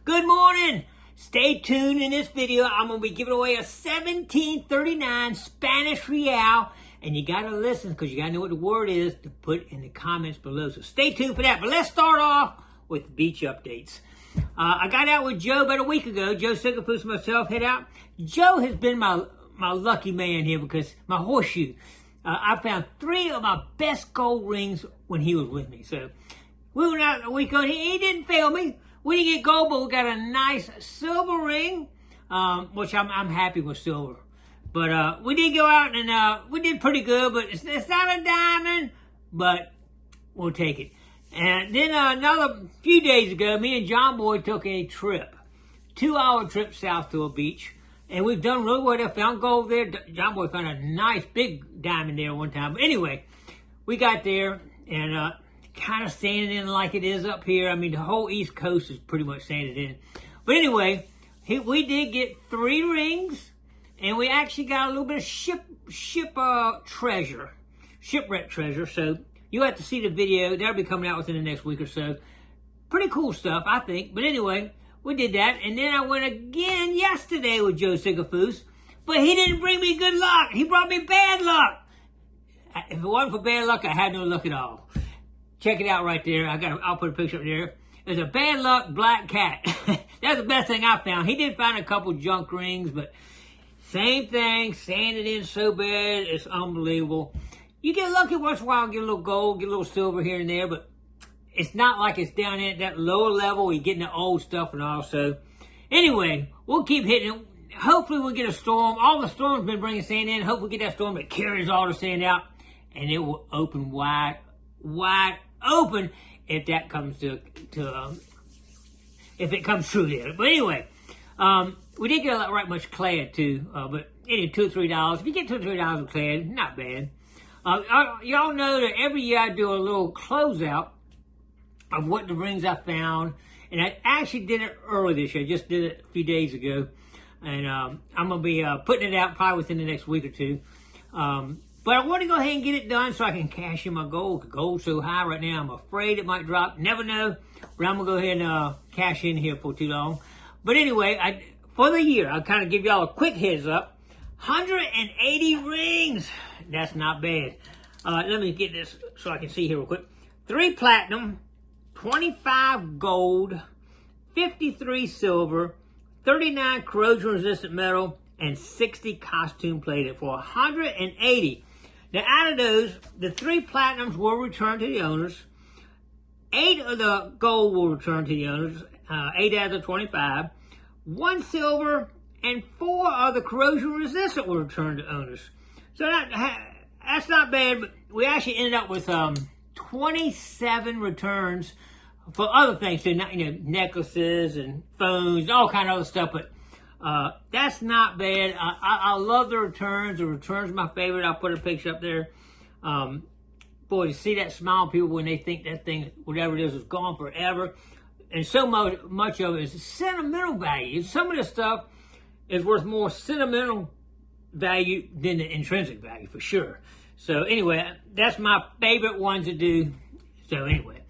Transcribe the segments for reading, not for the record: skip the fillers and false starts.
Good morning. Stay tuned in this video. I'm going to be giving away a 1739 Spanish Royale. And you got to listen because you got to know what the word is to put in the comments below. So stay tuned for that. But let's start off with beach updates. I got out with Joe about a week ago. Joe Scoops and myself head out. Joe has been my lucky man here because my horseshoe. I found 3 of my best gold rings when he was with me. So we went out a week ago. He didn't fail me. We didn't get gold, but we got a nice silver ring, which I'm happy with silver. But we did go out and we did pretty good, but it's not a diamond, but we'll take it. And then another few days ago, me and John Boy took a trip, 2-hour trip south to a beach. And we've done really well. I found gold there. John Boy found a nice big diamond there one time. But anyway, we got there and kind of sanded in like it is up here. I mean, the whole East Coast is pretty much sanded in. But anyway, we did get 3 rings, and we actually got a little bit of shipwreck treasure. So you'll have to see the video. That'll be coming out within the next week or so. Pretty cool stuff, I think. But anyway, we did that. And then I went again yesterday with Joe Scoops, but he didn't bring me good luck. He brought me bad luck. If it wasn't for bad luck, I had no luck at all. Check it out right there. I'll put a picture up there. There's a bad luck black cat. That's the best thing I found. He did find a couple junk rings, but same thing. Sanded in so bad, it's unbelievable. You get lucky once in a while, get a little gold, get a little silver here and there, but it's not like it's down at that lower level. You're getting the old stuff and all. So anyway, we'll keep hitting it. Hopefully we'll get a storm. All the storms been bringing sand in. Hopefully we get that storm that carries all the sand out, and it will open wide open if that comes if it comes true there. But anyway, we did get right much clad too, but anyway, $2 or $3. If you get $2 or $3 of clad, not bad. Y'all know that every year I do a little closeout of what the rings I found, and I actually did it early this year. I just did it a few days ago, and I'm gonna be putting it out probably within the next week or two. But I want to go ahead and get it done so I can cash in my gold. Gold's so high right now, I'm afraid it might drop. Never know. But I'm going to go ahead and cash in here for too long. But anyway, for the year, I'll kind of give y'all a quick heads up. 180 rings. That's not bad. Let me get this so I can see here real quick. 3 platinum, 25 gold, 53 silver, 39 corrosion-resistant metal, and 60 costume plated for 180. Now, out of those, the 3 platinums will return to the owners. 8 of the gold will return to the owners. 8 out of the 25. 1 silver and 4 of the corrosion resistant will return to owners. So that's not bad. But we actually ended up with 27 returns for other things too. Necklaces and phones, all kind of other stuff. But that's not bad. I love the returns. The returns are my favorite. I'll put a picture up there. Boy, to see that smile on people when they think that thing, whatever it is gone forever. And so much of it is sentimental value. Some of the stuff is worth more sentimental value than the intrinsic value, for sure. So anyway, that's my favorite ones to do. So anyway.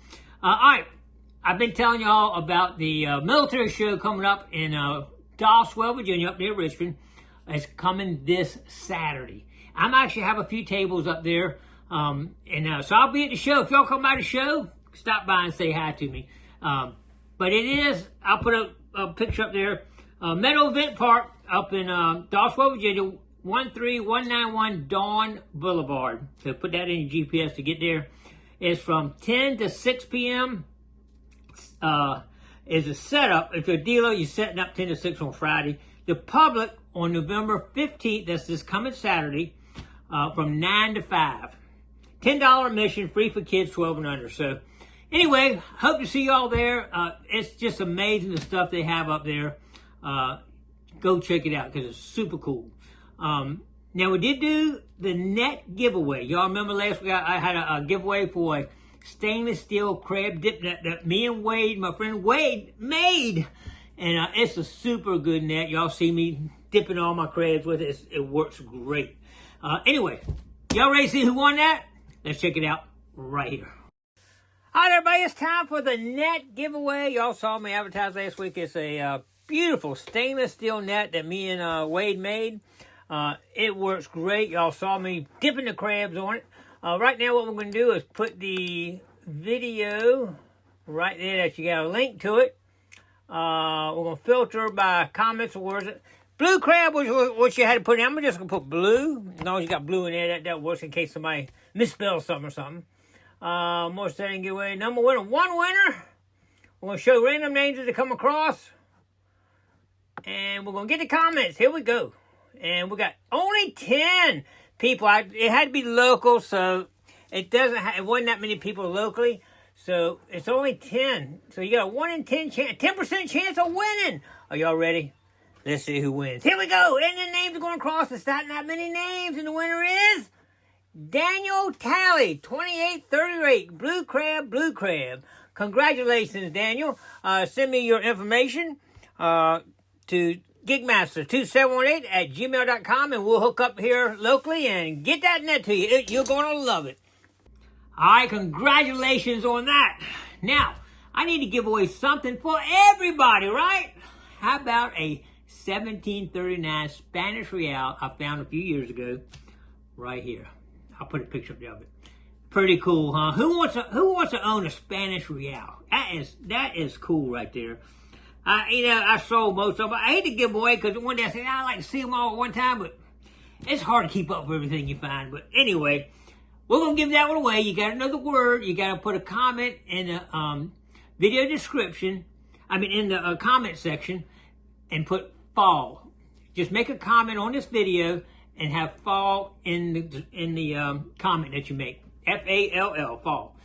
All right. I've been telling y'all about the military show coming up in Doswell, Virginia, up near Richmond. It's coming this Saturday. I'm actually have a few tables up there, so I'll be at the show. If y'all come by the show, stop by and say hi to me. But it is, I'll put a picture up there, Meadow Event Park up in Doswell, Virginia, 13191 Dawn Boulevard. So put that in your GPS to get there. It's from 10 to 6 p.m. Is a setup. If you're a dealer, you're setting up 10 to 6 on Friday. The public on November 15th, that's this coming Saturday, from 9 to 5. $10 admission, free for kids 12 and under. So anyway, hope to see y'all there. It's just amazing the stuff they have up there. Go check it out because it's super cool. Now we did do the net giveaway. Y'all remember last week I had a giveaway for a stainless steel crab dip that me and Wade, my friend Wade, made. And it's a super good net. Y'all see me dipping all my crabs with it. It works great. Anyway, y'all ready to see who won that? Let's check it out right here. All right, everybody, it's time for the net giveaway. Y'all saw me advertise last week. It's a beautiful stainless steel net that me and Wade made. It works great. Y'all saw me dipping the crabs on it. Right now, what we're going to do is put the video right there that you got a link to it. We're going to filter by comments or words. Blue crab was what you had to put in. I'm just going to put blue. As long as you got blue in there, that works in case somebody misspells something or something. More setting giveaway. Number one winner. We're going to show random names as they come across. And we're going to get the comments. Here we go. And we got only 10 people. It had to be local, so it wasn't that many people locally. So it's only 10. So you got a 1 in 10 chance, 10% chance of winning. Are y'all ready? Let's see who wins. Here we go. And the names are going across. It's not many names. And the winner is Daniel Talley, 2838, Blue Crab. Congratulations, Daniel. Send me your information to Gigmaster2718@gmail.com, and we'll hook up here locally and get that net to you. You're going to love it. All right, congratulations on that. Now, I need to give away something for everybody, right? How about a 1739 Spanish Royale I found a few years ago right here. I'll put a picture up there of it. Pretty cool, huh? Who wants to own a Spanish Royale? That is cool right there. I sold most of them. I hate to give them away because one day I said, I'd like to see them all at one time, but it's hard to keep up with everything you find. But anyway, we're going to give that one away. You got to know the word. You got to put a comment in the video description. In the comment section and put fall. Just make a comment on this video and have fall in the comment that you make. F-A-L-L, fall.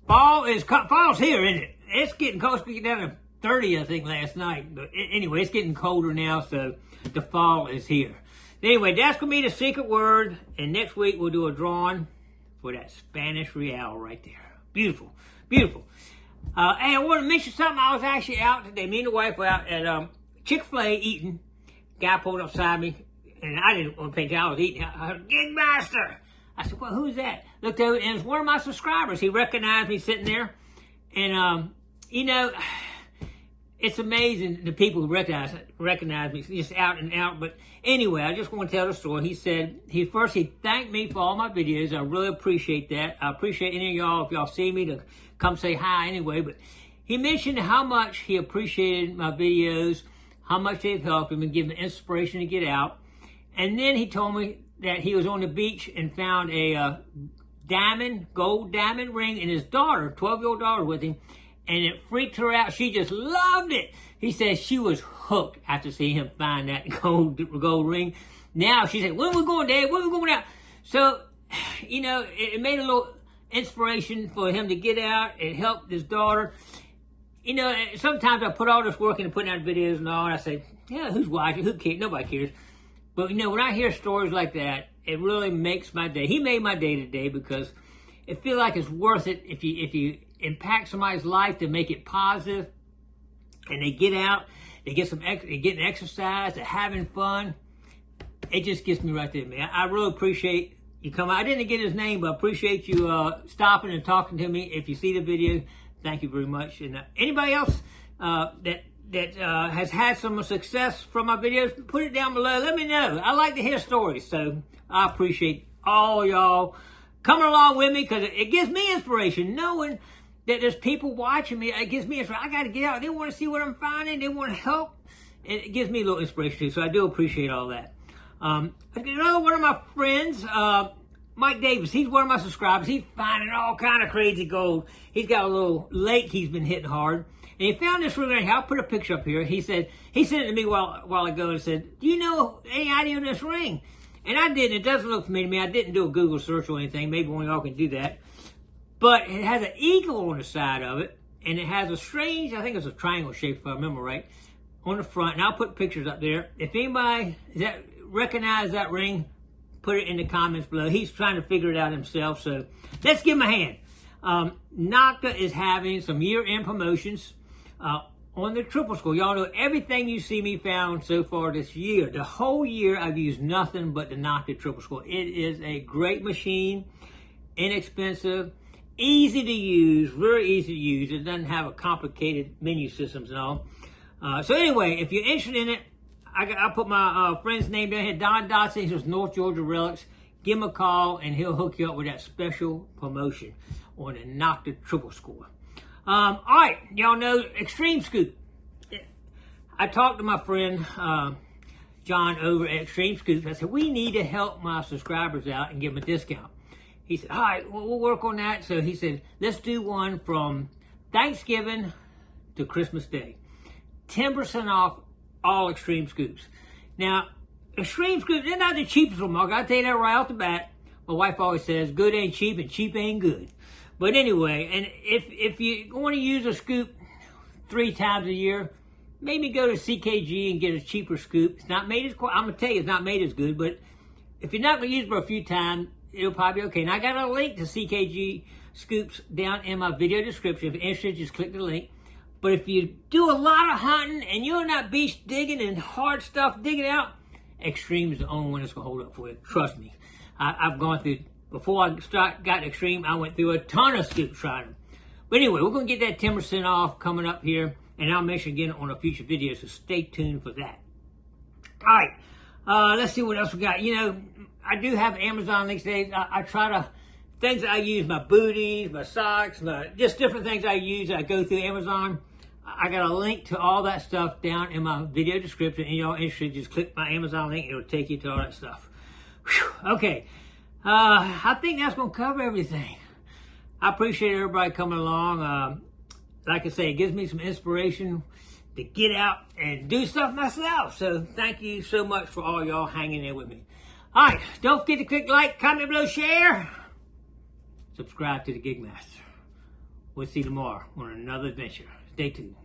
Fall's here, isn't it? It's getting close to get down to 30, I think, last night. But anyway, it's getting colder now, so the fall is here. Anyway, that's going to be the secret word. And next week, we'll do a drawing for that Spanish Royale right there. Beautiful. Beautiful. Hey, I want to mention something. I was actually out today. Me and the wife were out at Chick-fil-A eating. Guy pulled up beside me. And I didn't want to pay attention. I was eating. I heard, Gigmaster. I said, well, who's that? Looked over, and it's one of my subscribers. He recognized me sitting there. And, it's amazing the people who recognize me just out and out. But anyway, I just want to tell the story. He said, he thanked me for all my videos. I really appreciate that. I appreciate any of y'all, if y'all see me, to come say hi anyway. But he mentioned how much he appreciated my videos, how much they've helped him and given him inspiration to get out. And then he told me that he was on the beach and found a gold diamond ring, and his daughter, 12-year-old daughter, with him, and it freaked her out. She just loved it. He says she was hooked after seeing him find that gold ring. Now she said, when are we going, Dad? When are we going out? So, it made a little inspiration for him to get out. It helped his daughter. Sometimes I put all this work into putting out videos and all, and I say, yeah, who's watching? Who cares? Nobody cares. But, when I hear stories like that, it really makes my day. He made my day today because it feels like it's worth it if you impact somebody's life to make it positive, and they get out, they get getting exercise, they're having fun. It just gets me right there, man. I really appreciate you coming. I didn't get his name, but I appreciate you stopping and talking to me. If you see the video, thank you very much. And anybody else that has had some success from my videos, put it down below. Let me know. I like to hear stories, so I appreciate all y'all coming along with me because it gives me inspiration. Knowing that there's people watching me, it gives me inspiration. I got to get out. They want to see what I'm finding. They want to help. And it gives me a little inspiration too, so I do appreciate all that. Another one of my friends, Mike Davis, he's one of my subscribers. He's finding all kind of crazy gold. He's got a little lake he's been hitting hard. And he found this ring right here. I'll put a picture up here. He sent it to me a while ago and said, do you know any idea on this ring? And I didn't. It doesn't look familiar to me. I didn't do a Google search or anything. Maybe one of y'all can do that. But it has an eagle on the side of it. And it has a strange, I think it's a triangle shape if I remember right, on the front. And I'll put pictures up there. If anybody recognize that ring, put it in the comments below. He's trying to figure it out himself. So let's give him a hand. Naka is having some year-end promotions on the triple score. Y'all know everything you see me found so far this year. The whole year I've used nothing but the Naka triple score. It is a great machine, inexpensive, Easy to use, very easy to use. It doesn't have a complicated menu systems and all. So anyway, if you're interested in it, I'll put my friend's name down here, Don Dodson. He's with North Georgia Relics. Give him a call and he'll hook you up with that special promotion on the Knock the Triple Score. All right, y'all know Xtreme Scoop. I talked to my friend John over at Xtreme Scoops. I said, we need to help my subscribers out and give them a discount. He said, all right, we'll work on that. So he said, let's do one from Thanksgiving to Christmas Day. 10% off all Xtreme Scoops. Now, Xtreme Scoops, they're not the cheapest one, Mark. I'll tell you that right off the bat. My wife always says, good ain't cheap and cheap ain't good. But anyway, and if you want to use a scoop 3 times a year, maybe go to CKG and get a cheaper scoop. It's not made as, I'm going to tell you, it's not made as good, but if you're not going to use it for a few times, it'll probably be okay. Now, I got a link to CKG scoops down in my video description. If you're interested, just click the link. But if you do a lot of hunting and you're not beach digging and hard stuff digging out, Xtreme is the only one that's going to hold up for you. Trust me. I've gone through, before I got Xtreme, I went through a ton of scoops trying them. But anyway, we're going to get that 10% off coming up here. And I'll mention again on a future video, so stay tuned for that. All right, let's see what else we got. You know, I do have Amazon links today. I try to, things that I use, my booties, my socks, just different things I use. I go through Amazon. I got a link to all that stuff down in my video description. And y'all interested, just click my Amazon link. It'll take you to all that stuff. Whew, okay, I think that's going to cover everything. I appreciate everybody coming along. Like I say, it gives me some inspiration to get out and do stuff myself. So thank you so much for all y'all hanging there with me. All right, don't forget to click like, comment below, share. Subscribe to the Gigmaster. We'll see you tomorrow on another adventure. Stay tuned.